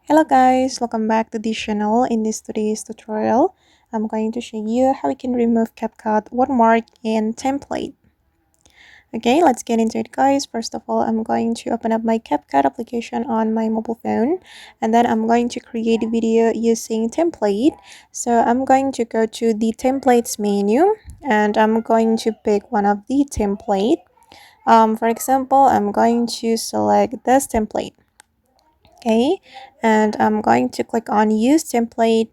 Hello guys, welcome back to this channel. In today's tutorial, I'm going to show you how we can remove CapCut watermark and template. Okay, let's get into it guys. First of all, I'm going to open up my CapCut application on my mobile phone, and then I'm going to create a video using template. So I'm going to go to the templates menu, and I'm going to pick one of the template. For example, I'm going to select this template. Okay, and I'm going to click on use template,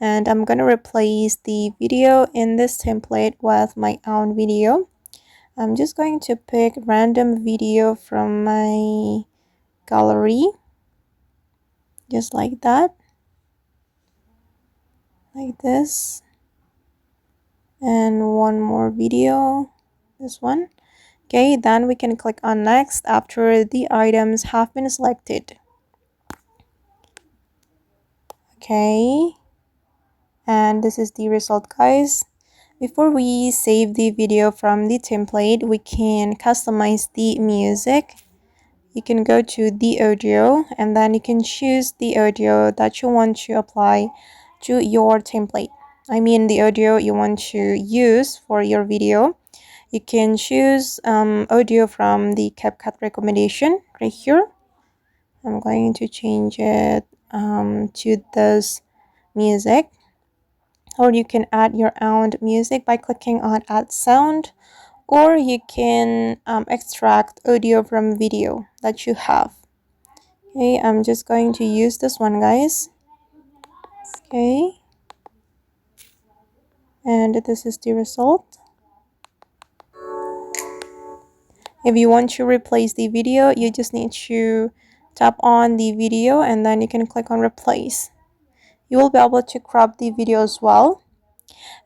and I'm going to replace the video in this template with my own video. I'm just going to pick random video from my gallery, just like that, like this, and one more video, this one. Okay, then we can click on next after the items have been selected. Okay, and this is the result guys. Before we save the video from the template, we can customize the music. You can go to the audio, and then you can choose the audio that you want to apply to your template. I mean the audio you want to use for your video. You can choose audio from the CapCut recommendation right here. I'm going to change it to this music. Or you can add your own music by clicking on add sound, or you can extract audio from video that you have. Okay, I'm just going to use this one guys. Okay, and this is the result. If you want to replace the video, you just need to tap on the video and then you can click on replace. You will be able to crop the video as well.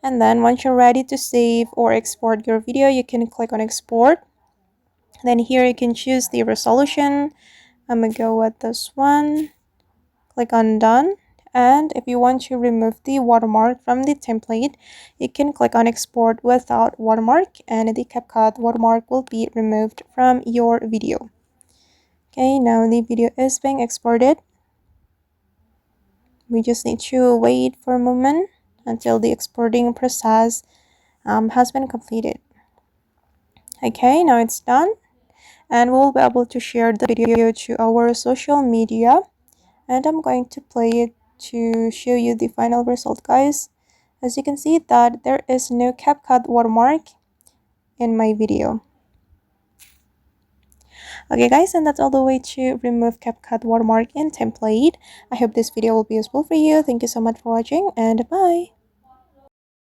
And then once you're ready to save or export your video, you can click on export. Then here you can choose the resolution. I'm gonna go with this one. Click on done. And if you want to remove the watermark from the template, you can click on export without watermark, and the CapCut watermark will be removed from your video. Okay, now the video is being exported. We just need to wait for a moment until the exporting process has been completed. Okay, now it's done, and we'll be able to share the video to our social media, and I'm going to play it to show you the final result guys. As you can see that there is no CapCut watermark in my video. Okay guys, and that's all the way to remove CapCut watermark in template. I hope this video will be useful for you. Thank you so much for watching, and bye.